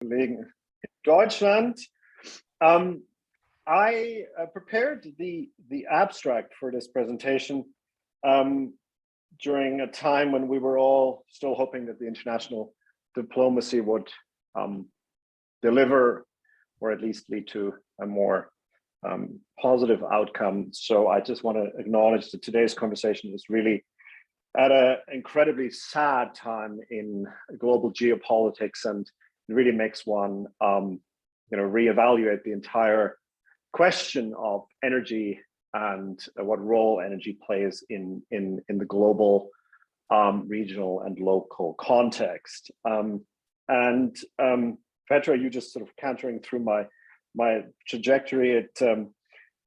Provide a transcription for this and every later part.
Kollegen in Deutschland. I prepared the abstract for this presentation during a time when we were all still hoping that the international diplomacy would deliver, or at least lead to a more positive outcome. So I just want to acknowledge that today's conversation is really at an incredibly sad time in global geopolitics, and it really makes one reevaluate the entire question of energy and what role energy plays in the global, regional and local context. Petra, you just sort of cantering through my trajectory.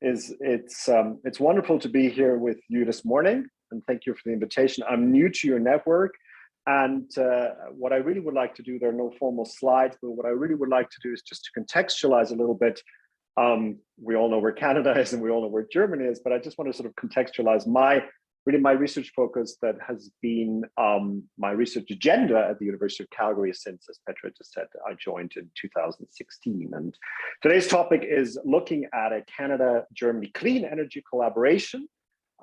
It's wonderful to be here with you this morning, and thank you for the invitation. I'm new to your network, and what I really would like to do, there are no formal slides, but what I really would like to do is just to contextualize a little bit. We all know where Canada is and we all know where Germany is, but I just want to sort of contextualize my research focus that has been my research agenda at the University of Calgary since, as Petra just said, I joined in 2016. And today's topic is looking at a Canada-Germany clean energy collaboration.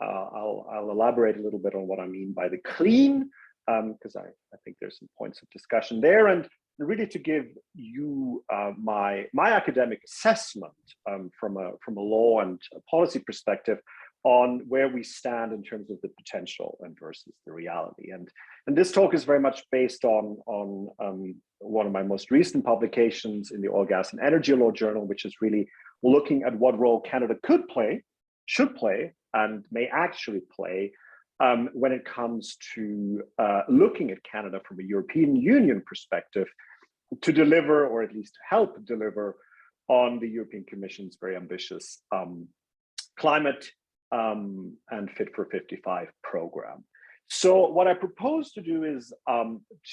I'll elaborate a little bit on what I mean by the clean, because I think there's some points of discussion there, and really to give you my academic assessment from a law and a policy perspective on where we stand in terms of the potential and versus the reality. And this talk is very much based on one of my most recent publications in the Oil, Gas and Energy Law Journal, which is really looking at what role Canada could play, should play, and may actually play when it comes to looking at Canada from a European Union perspective to deliver, or at least help deliver, on the European Commission's very ambitious climate and Fit for 55 program. So what I propose to do is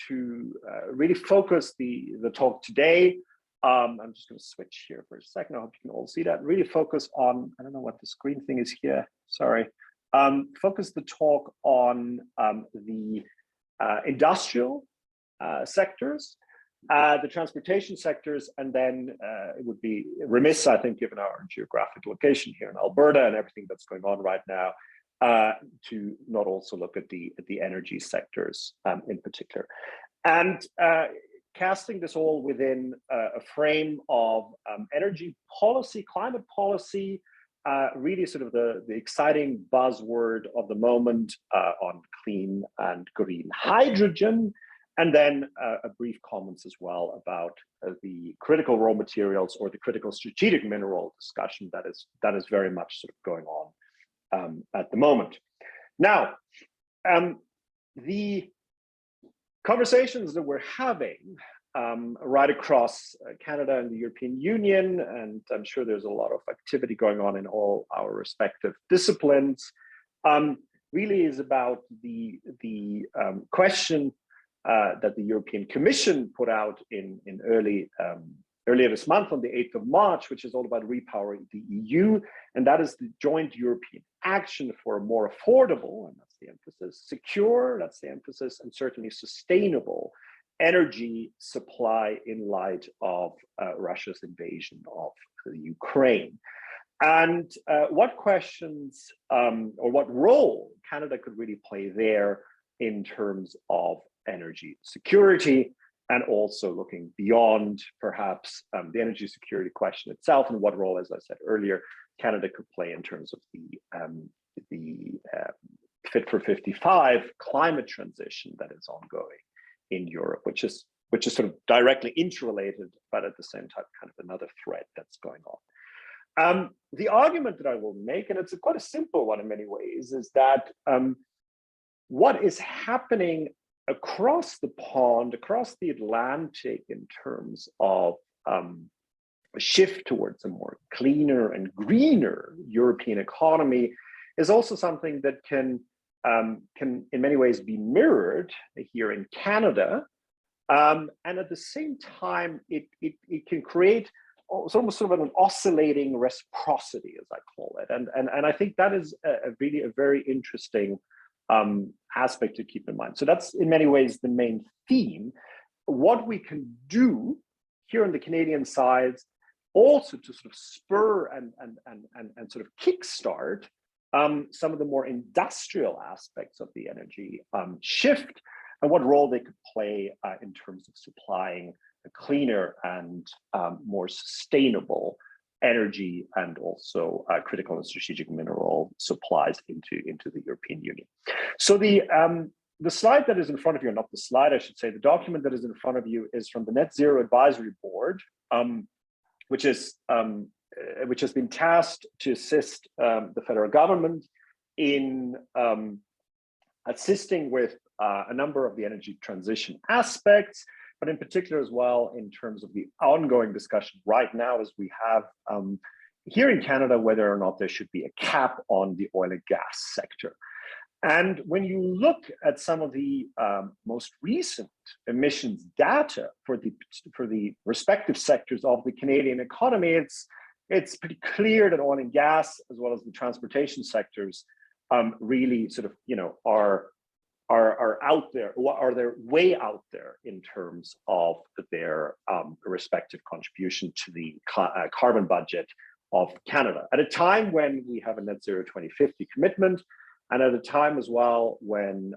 to really focus the talk today. I'm just going to switch here for a second. I hope you can all see that. Really focus on, I don't know what the screen thing is here, sorry. Focus the talk on the industrial sectors, the transportation sectors, and then it would be remiss, I think, given our geographic location here in Alberta and everything that's going on right now, to not also look at the energy sectors in particular. And casting this all within a frame of energy policy, climate policy, really sort of the exciting buzzword of the moment on clean and green hydrogen, and then a brief comments as well about the critical raw materials or the critical strategic mineral discussion that is very much sort of going on at the moment. Now, the conversations that we're having right across Canada and the European Union, and I'm sure there's a lot of activity going on in all our respective disciplines, really is about the question that the European Commission put out in earlier this month on the 8th of March, which is all about repowering the EU, and that is the joint European action for a more affordable, and that's the emphasis, secure, that's the emphasis, and certainly sustainable energy supply in light of Russia's invasion of the Ukraine. And what questions or what role Canada could really play there in terms of energy security, and also looking beyond perhaps the energy security question itself, and what role, as I said earlier, Canada could play in terms of the Fit for 55 climate transition that is ongoing in Europe, which is sort of directly interrelated, but at the same time kind of another thread that's going on. The argument that I will make, and it's quite a simple one in many ways, is that what is happening across the pond, across the Atlantic, in terms of a shift towards a more cleaner and greener European economy is also something that can in many ways be mirrored here in Canada, and at the same time it can create almost sort of an oscillating reciprocity, as I call it, and I think that is really a very interesting aspect to keep in mind. So that's in many ways the main theme. What we can do here on the Canadian side, also to sort of spur and sort of kickstart some of the more industrial aspects of the energy shift, and what role they could play in terms of supplying a cleaner and more sustainable energy, and also critical and strategic mineral supplies into the European Union. So the slide that is in front of you, or not the slide, I should say, the document that is in front of you is from the Net Zero Advisory Board, which has been tasked to assist the federal government in assisting with a number of the energy transition aspects, but in particular as well in terms of the ongoing discussion right now as we have here in Canada, whether or not there should be a cap on the oil and gas sector. And when you look at some of the most recent emissions data for the respective sectors of the Canadian economy, it's pretty clear that oil and gas, as well as the transportation sectors, really sort of, you know, are out there, or are they way out there in terms of their respective contribution to the carbon budget of Canada, at a time when we have a net zero 2050 commitment, and at a time as well when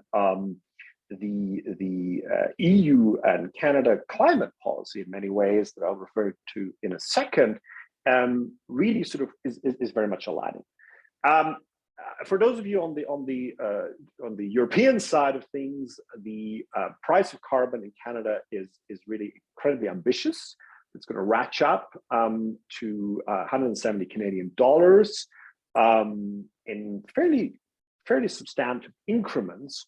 the EU and Canada climate policy, in many ways that I'll refer to in a second, really sort of is very much aligning. For those of you on the European side of things, the price of carbon in Canada is really incredibly ambitious. It's going to ratchet up to 170 Canadian dollars in fairly substantive increments.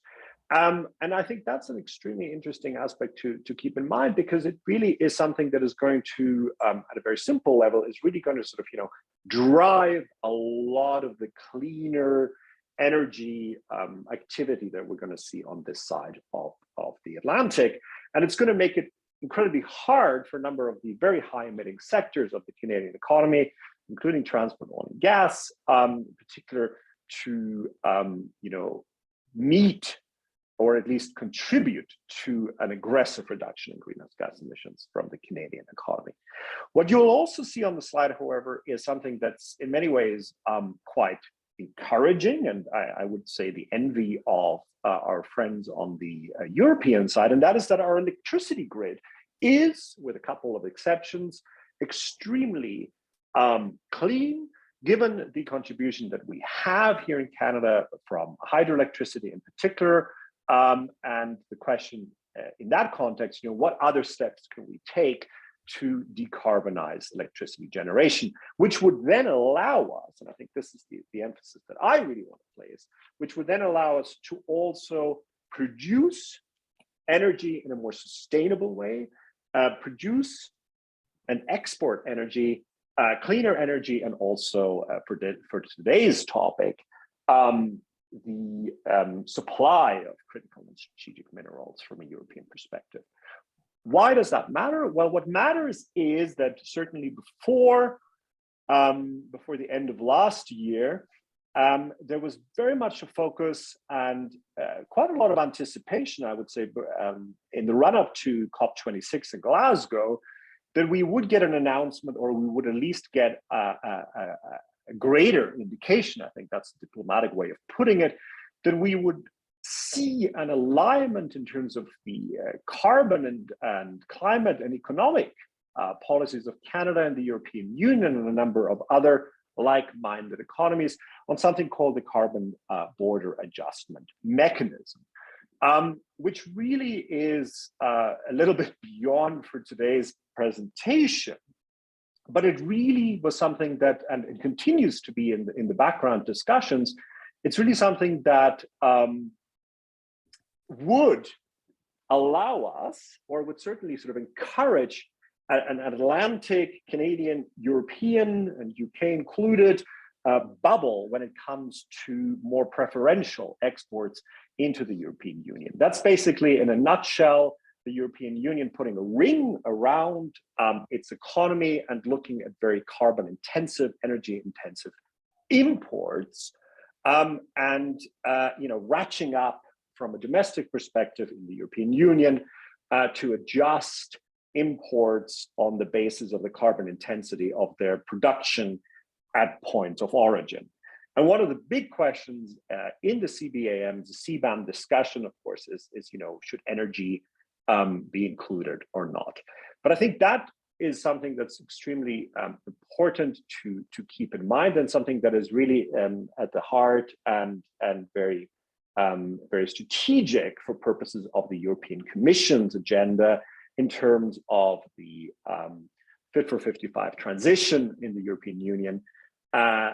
And I think that's an extremely interesting aspect to keep in mind, because it really is something that is going to, at a very simple level, is really going to sort of, you know, drive a lot of the cleaner energy activity that we're going to see on this side of the Atlantic. And it's going to make it incredibly hard for a number of the very high emitting sectors of the Canadian economy, including transport, oil and gas, in particular, to you know, meet or at least contribute to an aggressive reduction in greenhouse gas emissions from the Canadian economy. What you'll also see on the slide, however, is something that's in many ways quite encouraging, and I would say the envy of our friends on the European side, and that is that our electricity grid is, with a couple of exceptions, extremely clean, given the contribution that we have here in Canada from hydroelectricity in particular. And the question in that context, you know, what other steps can we take to decarbonize electricity generation, which would then allow us, and I think this is the emphasis that I really want to place, which would then allow us to also produce energy in a more sustainable way, produce and export energy, cleaner energy, and also for today's topic, the supply of critical and strategic minerals from a European perspective. Why does that matter? Well, what matters is that certainly before the end of last year, there was very much a focus and quite a lot of anticipation, I would say, in the run-up to COP26 in Glasgow, that we would get an announcement, or we would at least get a greater indication, I think that's a diplomatic way of putting it, that we would see an alignment in terms of the carbon and climate and economic policies of Canada and the European Union and a number of other like-minded economies on something called the carbon border adjustment mechanism, which really is a little bit beyond for today's presentation. But it really was something that, and it continues to be in the background discussions, it's really something that would allow us, or would certainly sort of encourage an Atlantic, Canadian, European, and UK included bubble when it comes to more preferential exports into the European Union. That's basically, in a nutshell, the European Union putting a ring around its economy and looking at very carbon intensive, energy intensive imports, and you know, ratcheting up from a domestic perspective in the European Union to adjust imports on the basis of the carbon intensity of their production at point of origin. And one of the big questions in the CBAM, the CBAM discussion, of course, is should energy be included or not? But I think that is something that's extremely important to keep in mind, and something that is really at the heart and very strategic for purposes of the European Commission's agenda in terms of the Fit for 55 transition in the European Union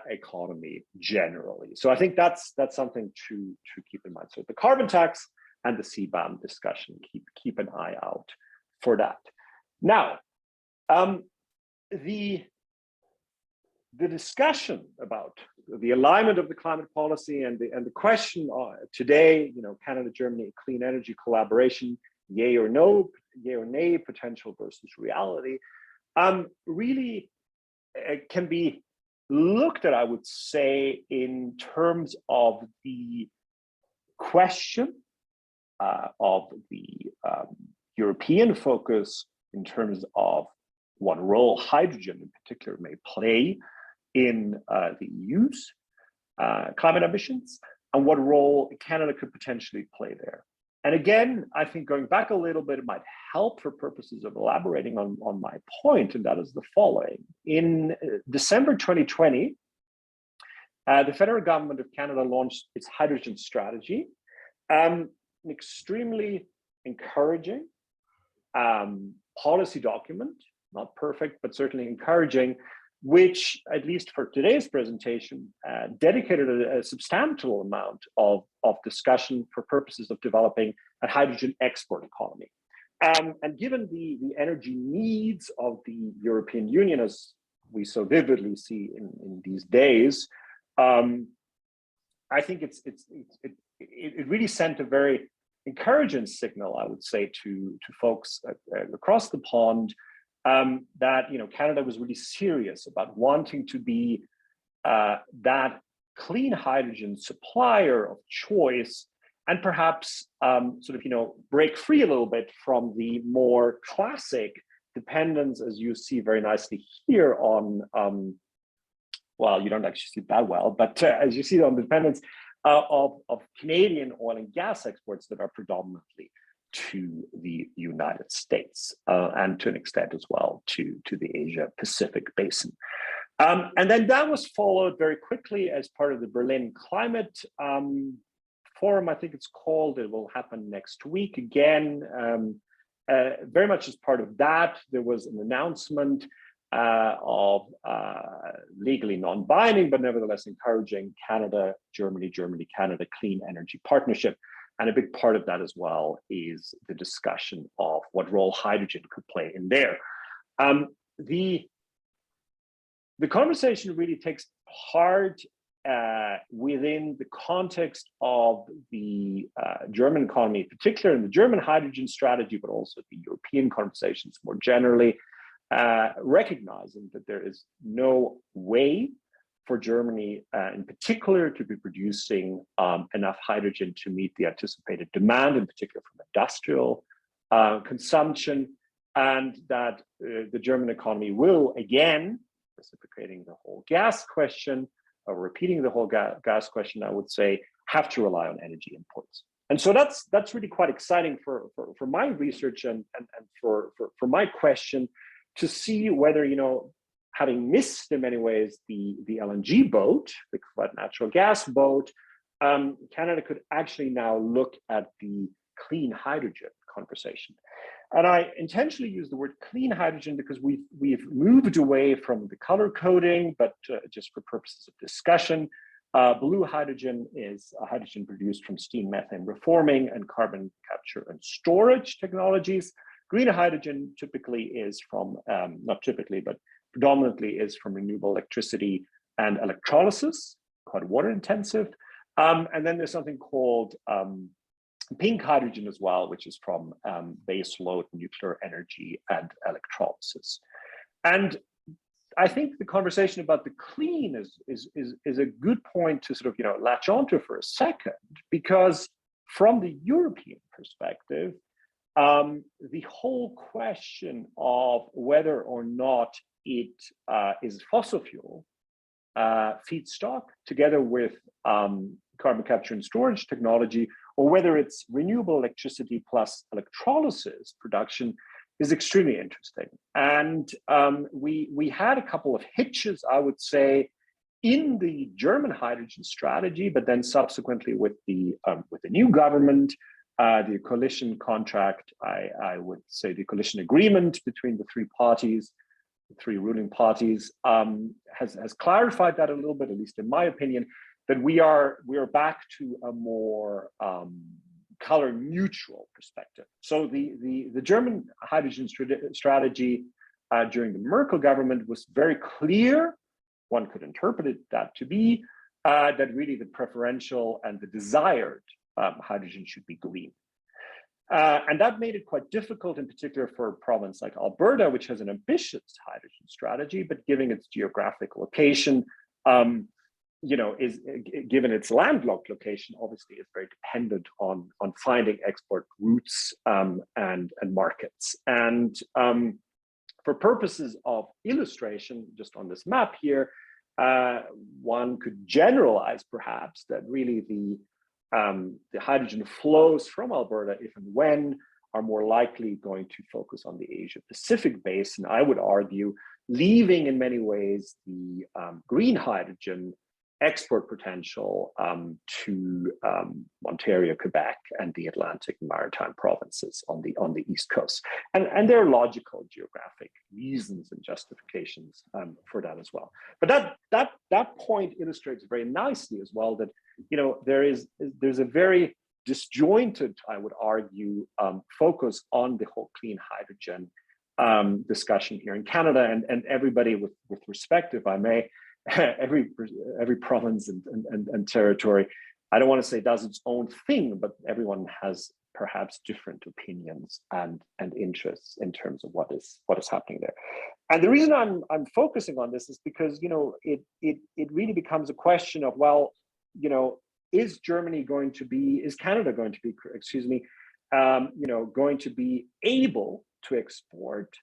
economy generally. So I think that's something to keep in mind. So the carbon tax and the CBAM discussion, keep an eye out for that. Now, the discussion about the alignment of the climate policy and the question today, Canada, Germany, clean energy collaboration, yay or no, yay or nay, potential versus reality, really can be looked at, I would say, in terms of the question of the European focus in terms of what role hydrogen in particular may play in the EU's climate ambitions, and what role Canada could potentially play there. And again, I think going back a little bit, it might help for purposes of elaborating on my point, and that is the following. In December 2020, the federal government of Canada launched its hydrogen strategy, an extremely encouraging policy document, not perfect, but certainly encouraging, which, at least for today's presentation, dedicated a substantial amount of discussion for purposes of developing a hydrogen export economy. And given the energy needs of the European Union, as we so vividly see in these days, I think it really sent a very encouraging signal, I would say, to folks across the pond, that Canada was really serious about wanting to be that clean hydrogen supplier of choice, and perhaps break free a little bit from the more classic dependence, as you see very nicely here, on well, you don't actually see it that well, but as you see on the dependence of Canadian oil and gas exports that are predominantly to the United States, and to an extent as well to the Asia Pacific basin. And then that was followed very quickly as part of the Berlin Climate Forum, I think it's called. It will happen next week again. Very much as part of that, there was an announcement of legally non-binding, but nevertheless encouraging Canada, Germany, Canada Clean Energy Partnership. And a big part of that as well is the discussion of what role hydrogen could play in there. The conversation really takes part within the context of the German economy, in particular in the German hydrogen strategy, but also the European conversations more generally, recognizing that there is no way for Germany in particular to be producing enough hydrogen to meet the anticipated demand, in particular from industrial consumption, and that the German economy will, again, reciprocating the whole gas question, or repeating the whole gas question, I would say, have to rely on energy imports. And so that's really quite exciting for my research and for my question, to see whether, having missed in many ways the LNG boat, the natural gas boat, Canada could actually now look at the clean hydrogen conversation. And I intentionally use the word clean hydrogen because we've moved away from the color coding, but just for purposes of discussion, blue hydrogen is a hydrogen produced from steam methane reforming and carbon capture and storage technologies. Green hydrogen typically is from, not typically, but predominantly is from renewable electricity and electrolysis, quite water intensive. And then there's something called pink hydrogen as well, which is from base load nuclear energy and electrolysis. And I think the conversation about the clean is a good point to sort of latch onto for a second, because from the European perspective, the whole question of whether or not it is fossil fuel feedstock together with carbon capture and storage technology, or whether it's renewable electricity plus electrolysis production, is extremely interesting. And we had a couple of hitches, I would say, in the German hydrogen strategy, but then subsequently with the new government, the coalition contract, I would say the coalition agreement between the three parties, the three ruling parties, has clarified that a little bit, at least in my opinion, that we are back to a more color neutral perspective. So the German hydrogen strategy during the Merkel government was very clear. One could interpret it that to be that really the preferential and the desired hydrogen should be green. And that made it quite difficult, in particular for a province like Alberta, which has an ambitious hydrogen strategy, but given its geographic location, is given its landlocked location, obviously is very dependent on finding export routes and markets. And for purposes of illustration, just on this map here, one could generalize perhaps that really the hydrogen flows from Alberta, if and when, are more likely going to focus on the Asia-Pacific basin, I would argue, leaving in many ways the green hydrogen export potential to Ontario, Quebec, and the Atlantic and Maritime provinces on the East Coast. And there are logical geographic reasons and justifications for that as well. But that point illustrates very nicely as well that there's a very disjointed, I would argue, focus on the whole clean hydrogen discussion here in Canada, and everybody with respect, if I may, every province and territory, I don't want to say does its own thing, but everyone has perhaps different opinions and interests in terms of what is happening there. And the reason I'm focusing on this is because it really becomes a question of, well, is Canada going to be, excuse me, going to be able to export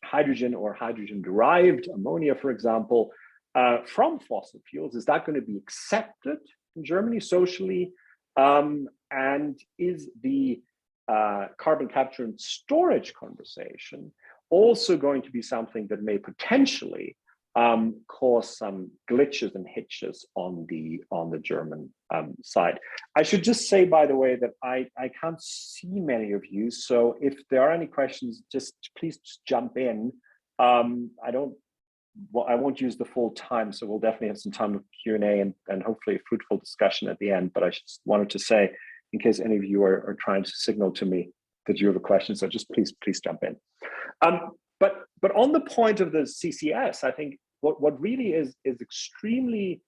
hydrogen or hydrogen-derived ammonia, for example, from fossil fuels? Is that going to be accepted in Germany socially? And is the carbon capture and storage conversation also going to be something that may potentially cause some glitches and hitches on the German side? I should just say, by the way, that I can't see many of you, so if there are any questions, please jump in. I won't use the full time, so we'll definitely have some time for Q&A and hopefully a fruitful discussion at the end. But I just wanted to say, in case any of you are trying to signal to me that you have a question, so just please jump in. But on the point of the CCS, I think what really is extremely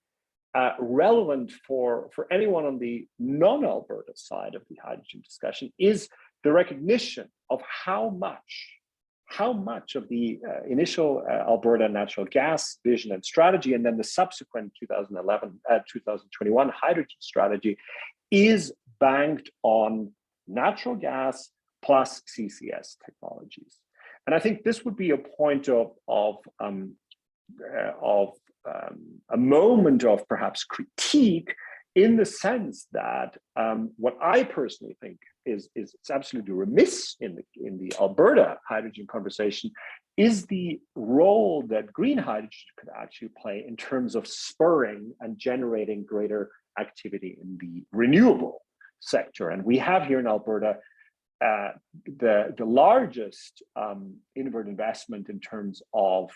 relevant for anyone on the non-Alberta side of the hydrogen discussion is the recognition of how much of the initial Alberta natural gas vision and strategy, and then the subsequent 2021 hydrogen strategy, is banked on natural gas plus CCS technologies. And I think this would be a point of a moment of perhaps critique, in the sense that what I personally think is it's absolutely remiss in the Alberta hydrogen conversation is the role that green hydrogen could actually play in terms of spurring and generating greater activity in the renewable sector. And we have here in Alberta the largest inward investment in terms of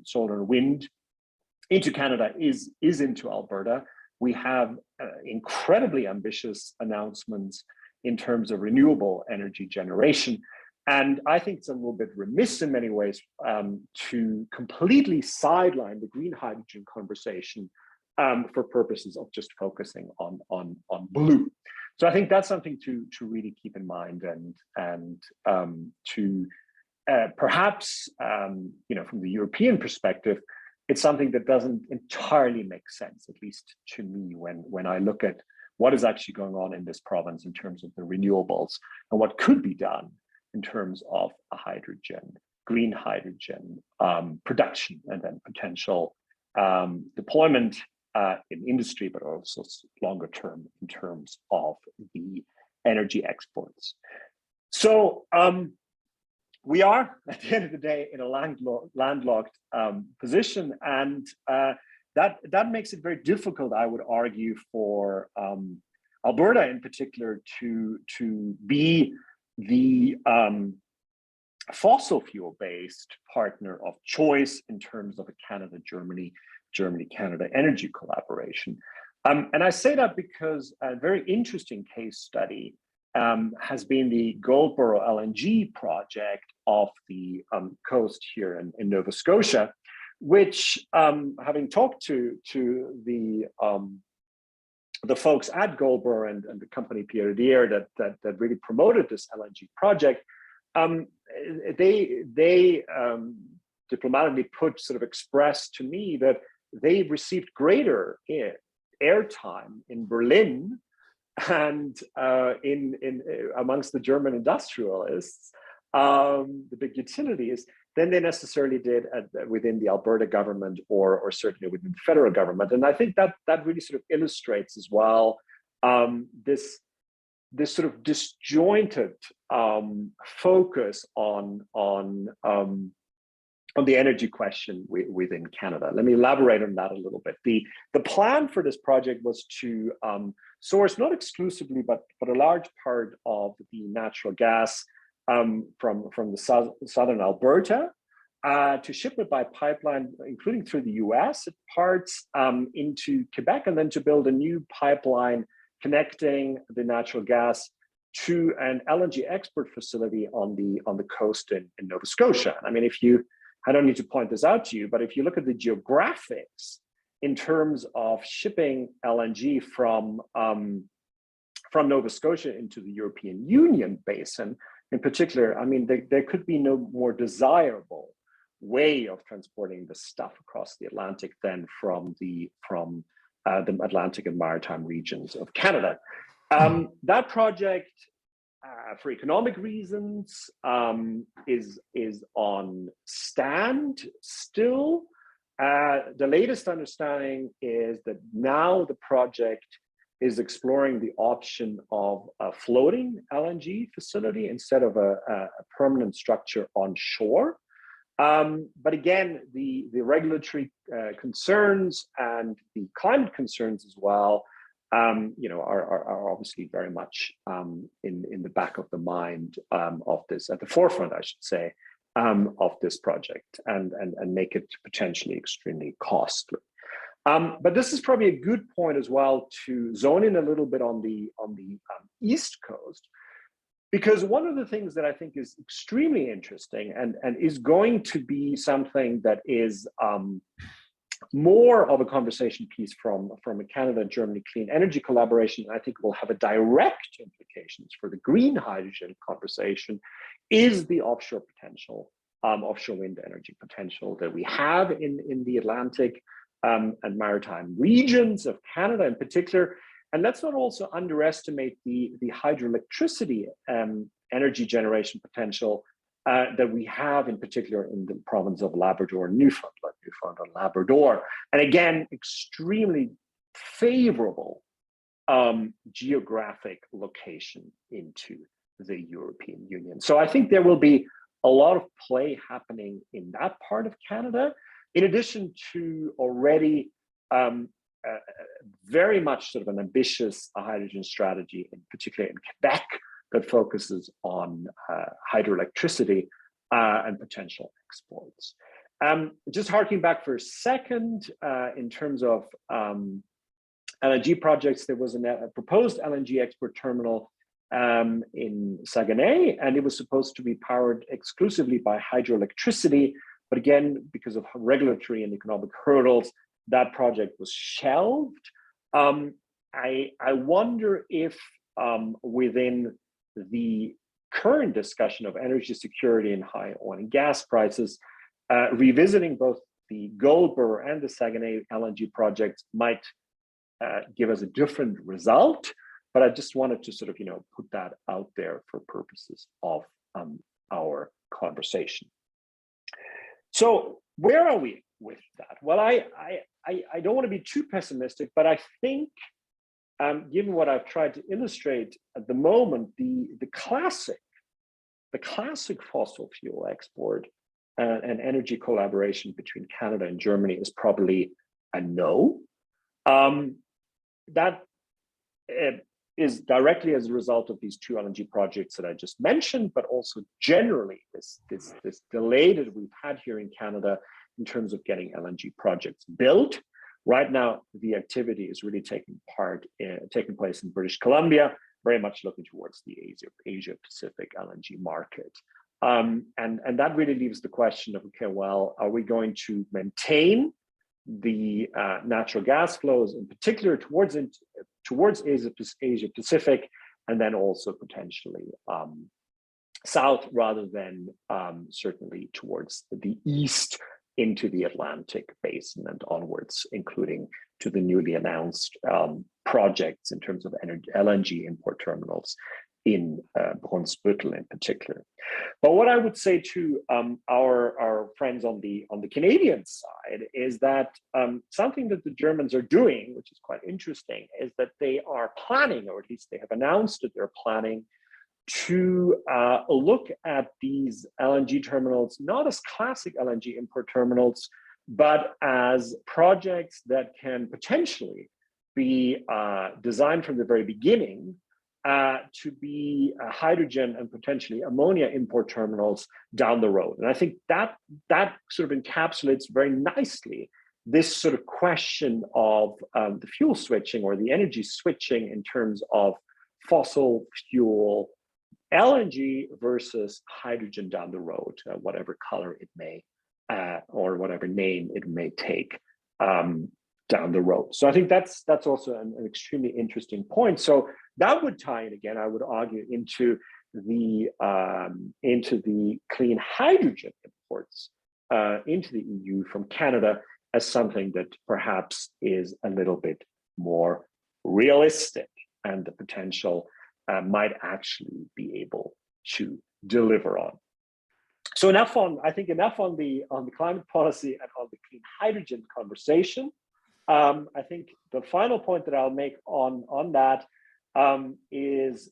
solar and wind into Canada is into Alberta. We have incredibly ambitious announcements in terms of renewable energy generation. And I think it's a little bit remiss in many ways to completely sideline the green hydrogen conversation for purposes of just focusing on blue. So I think that's something to really keep in mind, and to perhaps from the European perspective, it's something that doesn't entirely make sense, at least to me, when I look at what is actually going on in this province in terms of the renewables and what could be done in terms of a hydrogen, green hydrogen production, and then potential deployment in industry, but also longer term in terms of the energy exports. So we are, at the end of the day, in a landlocked position, and that makes it very difficult, I would argue, for Alberta in particular to be the fossil fuel-based partner of choice in terms of a Germany-Canada energy collaboration. And I say that because a very interesting case study has been the Goldboro LNG project off the coast here in Nova Scotia, which, having talked to the folks at Goldboro and the company Rüdiger that really promoted this LNG project, they diplomatically expressed to me that they received greater airtime in Berlin and amongst the German industrialists, the big utilities, than they necessarily did within the Alberta government or certainly within the federal government. And I think that really illustrates as well this disjointed focus on the energy question within Canada. Let me elaborate on that a little bit. The plan for this project was to source not exclusively, but a large part of the natural gas from the southern Alberta to ship it by pipeline, including through the US at parts into Quebec, and then to build a new pipeline connecting the natural gas to an LNG export facility on the coast in Nova Scotia. I mean, I don't need to point this out to you, but if you look at the geographics in terms of shipping LNG from Nova Scotia into the European Union basin, in particular, I mean, there could be no more desirable way of transporting the stuff across the Atlantic than from the Atlantic and maritime regions of Canada. That project, for economic reasons, is on stand still. The latest understanding is that now the project is exploring the option of a floating LNG facility instead of a permanent structure on shore. But again, the regulatory concerns and the climate concerns as well, are obviously very much in the back of the mind of this, at the forefront, I should say, of this project, and make it potentially extremely costly. But this is probably a good point as well to zone in a little bit on the East Coast, because one of the things that I think is extremely interesting and is going to be something that is more of a conversation piece from a Canada and Germany clean energy collaboration, I think will have a direct implications for the green hydrogen conversation, is the offshore potential, offshore wind energy potential that we have in the Atlantic and maritime regions of Canada in particular. And let's not also underestimate the hydroelectricity energy generation potential that we have in particular in the province of Labrador, Newfoundland, Labrador. And again, extremely favorable geographic location into the European Union. So I think there will be a lot of play happening in that part of Canada, in addition to already very much sort of an ambitious hydrogen strategy, in particular in Quebec, that focuses on hydroelectricity and potential exports. Just harking back for a second, in terms of LNG projects, there was a proposed LNG export terminal in Saguenay, and it was supposed to be powered exclusively by hydroelectricity. But again, because of regulatory and economic hurdles, that project was shelved. I wonder if within the current discussion of energy security and high oil and gas prices, revisiting both the Goldboro and the Saguenay LNG projects might give us a different result. But I just wanted to sort of, put that out there for purposes of our conversation. So where are we with that? Well, I don't want to be too pessimistic, but I think, given what I've tried to illustrate at the moment, the classic fossil fuel export and energy collaboration between Canada and Germany is probably a no. That is directly as a result of these two LNG projects that I just mentioned, but also generally this delay that we've had here in Canada in terms of getting LNG projects built. Right now, the activity is really taking place in British Columbia, very much looking towards the Asia Pacific LNG market. And that really leaves the question of, okay, well, are we going to maintain the natural gas flows, in particular towards Asia Pacific, and then also potentially south, rather than certainly towards the east into the Atlantic basin and onwards, including to the newly announced projects in terms of LNG import terminals in Brunsbüttel in particular. But what I would say to our friends on the Canadian side is that something that the Germans are doing, which is quite interesting, is that they are planning, or at least they have announced that they're planning, to look at these LNG terminals, not as classic LNG import terminals, but as projects that can potentially be designed from the very beginning to be hydrogen and potentially ammonia import terminals down the road. And I think that sort of encapsulates very nicely this sort of question of the fuel switching or the energy switching in terms of fossil fuel LNG versus hydrogen down the road, whatever color it may, or whatever name it may take down the road. So I think that's also an extremely interesting point. So that would tie in, again, I would argue, into the clean hydrogen imports into the EU from Canada as something that perhaps is a little bit more realistic, and the potential might actually be able to deliver on. So enough on the climate policy and on the clean hydrogen conversation. I think the final point that I'll make on that is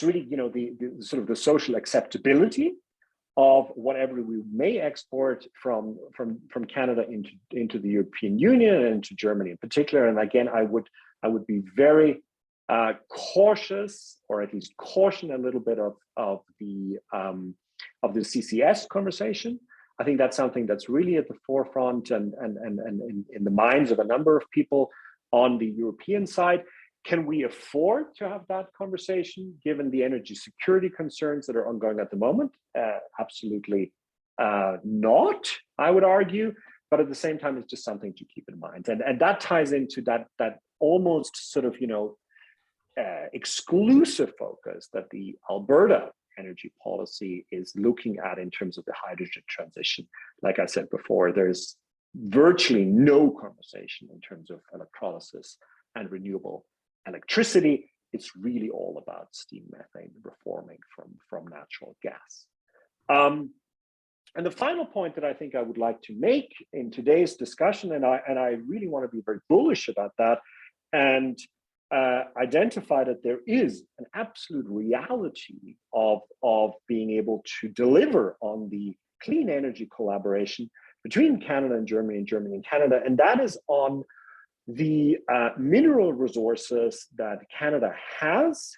really, the sort of the social acceptability of whatever we may export from Canada into the European Union and into Germany in particular. And again, I would be very cautious, or at least caution a little bit of the CCS conversation. I think that's something that's really at the forefront and in the minds of a number of people on the European side. Can we afford to have that conversation given the energy security concerns that are ongoing at the moment? Absolutely not, I would argue. But at the same time, it's just something to keep in mind. And that ties into that almost sort of, exclusive focus that the Alberta energy policy is looking at in terms of the hydrogen transition. Like I said before, there's virtually no conversation in terms of electrolysis and renewable electricity. It's really all about steam methane reforming from natural gas. And the final point that I think I would like to make in today's discussion, and I really want to be very bullish about that, and identify that there is an absolute reality of being able to deliver on the clean energy collaboration between Canada and Germany and Canada, and that is on the mineral resources that Canada has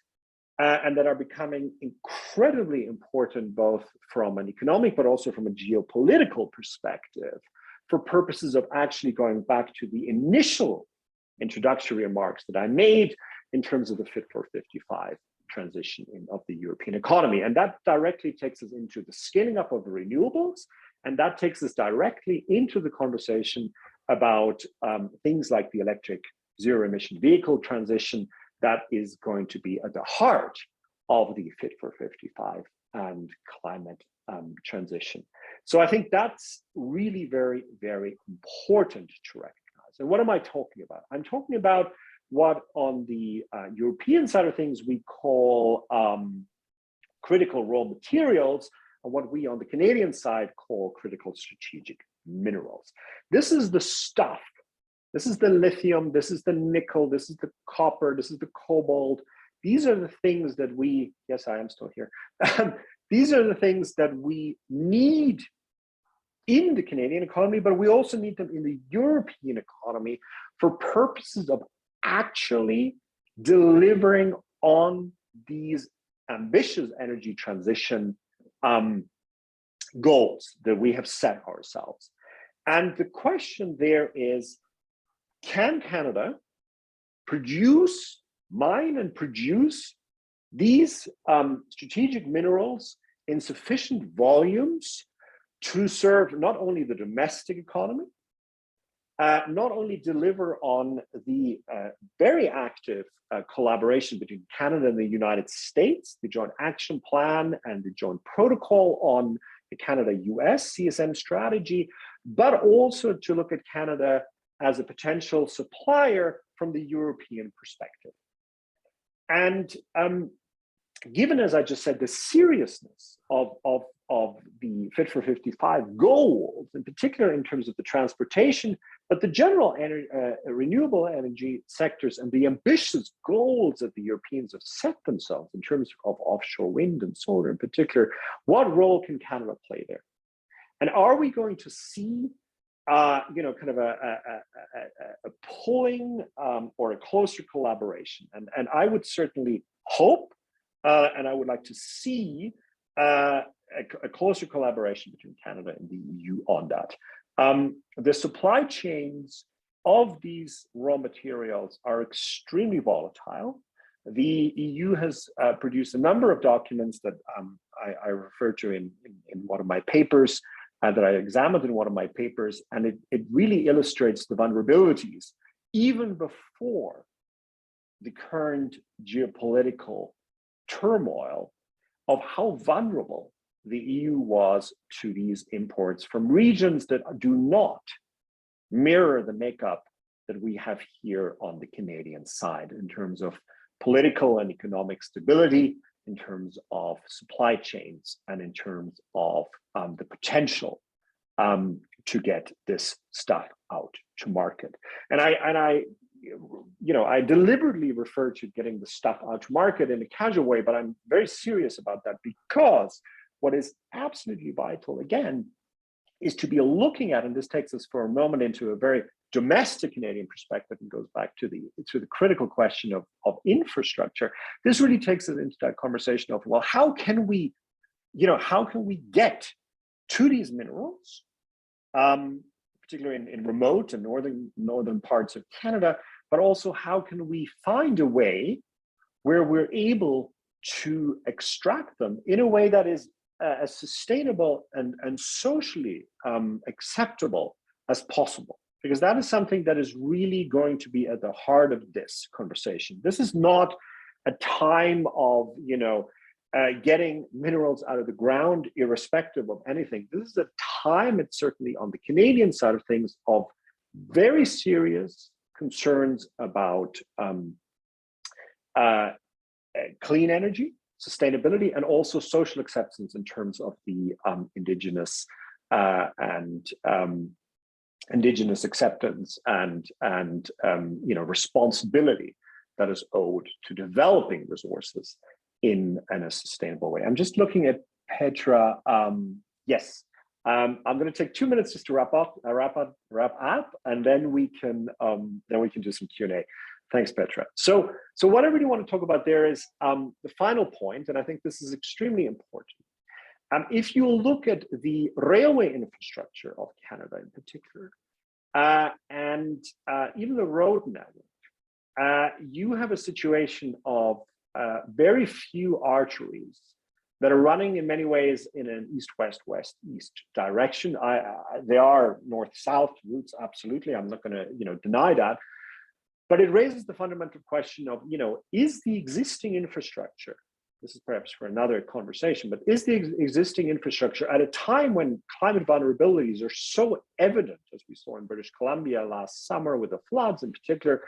and that are becoming incredibly important, both from an economic but also from a geopolitical perspective, for purposes of actually going back to the initial introductory remarks that I made in terms of the Fit for 55 transition of the European economy. And that directly takes us into the scaling up of the renewables, and that takes us directly into the conversation about things like the electric zero-emission vehicle transition that is going to be at the heart of the Fit for 55 and climate transition. So I think that's really very, very important to recognize. decarbonize. And what am I talking about? I'm talking about what on the European side of things we call critical raw materials, and what we on the Canadian side call critical strategic minerals. This is the stuff. This is the lithium, this is the nickel, this is the copper, this is the cobalt. These are the things that we, yes, I am still here. These are the things that we need in the Canadian economy, but we also need them in the European economy for purposes of actually delivering on these ambitious energy transition goals that we have set ourselves. And the question there is, can Canada mine and produce these strategic minerals in sufficient volumes to serve not only the domestic economy, not only deliver on the very active collaboration between Canada and the United States, the Joint Action Plan and the Joint Protocol on the Canada-US CSM strategy, but also to look at Canada as a potential supplier from the European perspective. And given, as I just said, the seriousness of the Fit for 55 goals, in particular in terms of the transportation, but the general renewable energy sectors and the ambitious goals that the Europeans have set themselves in terms of offshore wind and solar in particular, what role can Canada play there? And are we going to see kind of a pulling or a closer collaboration? And I would certainly hope, and I would like to see a closer collaboration between Canada and the EU on that. The supply chains of these raw materials are extremely volatile. The EU has produced a number of documents that I refer to in one of my papers, that I examined in one of my papers, and it really illustrates the vulnerabilities even before the current geopolitical turmoil of how vulnerable the EU was to these imports from regions that do not mirror the makeup that we have here on the Canadian side in terms of political and economic stability, in terms of supply chains, and in terms of the potential to get this stuff out to market. And I deliberately refer to getting the stuff out to market in a casual way, but I'm very serious about that, because what is absolutely vital, again, is to be looking at, and this takes us for a moment into a very domestic Canadian perspective and goes back to the critical question of infrastructure. This really takes us into that conversation of, well, how can we get to these minerals, particularly in remote and northern parts of Canada, but also how can we find a way where we're able to extract them in a way that is as sustainable and socially acceptable as possible, because that is something that is really going to be at the heart of this conversation. This is not a time of getting minerals out of the ground irrespective of anything. This is a time, it's certainly on the Canadian side of things, of very serious concerns about clean energy, sustainability, and also social acceptance in terms of the indigenous indigenous acceptance and responsibility that is owed to developing resources in a sustainable way. I'm just looking at Petra. Yes, I'm going to take 2 minutes just to wrap up, and then we can do some Q&A. Thanks, Petra. So what I really want to talk about there is the final point, and I think this is extremely important. If you look at the railway infrastructure of Canada in particular, and even the road network, you have a situation of very few arteries that are running in many ways in an east-west, west-east direction. They are north-south routes, absolutely. I'm not going to deny that. But it raises the fundamental question of, is the existing infrastructure this is perhaps for another conversation, but is the existing infrastructure at a time when climate vulnerabilities are so evident, as we saw in British Columbia last summer with the floods in particular,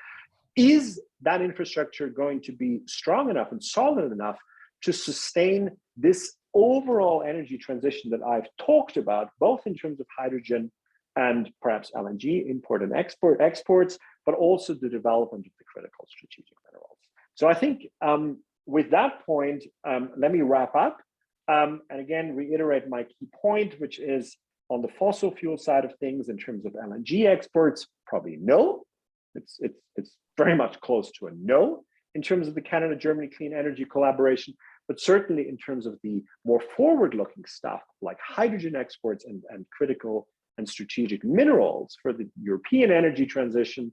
is that infrastructure going to be strong enough and solid enough to sustain this overall energy transition that I've talked about, both in terms of hydrogen and perhaps LNG import and exports, but also the development of the critical strategic minerals. So I think with that point, let me wrap up and again reiterate my key point, which is on the fossil fuel side of things in terms of LNG exports, probably no. It's very much close to a no in terms of the Canada-Germany clean energy collaboration, but certainly in terms of the more forward-looking stuff like hydrogen exports and critical and strategic minerals for the European energy transition,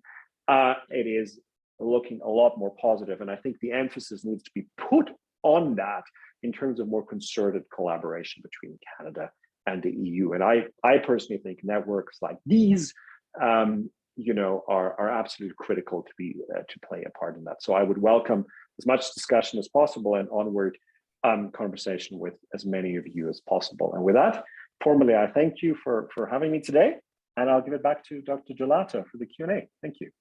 it is looking a lot more positive. And I think the emphasis needs to be put on that in terms of more concerted collaboration between Canada and the EU. And I personally think networks like these, are absolutely critical to play a part in that. So I would welcome as much discussion as possible and onward conversation with as many of you as possible. And with that, formally, I thank you for having me today, and I'll give it back to Dr. Gelato for the Q&A. Thank you.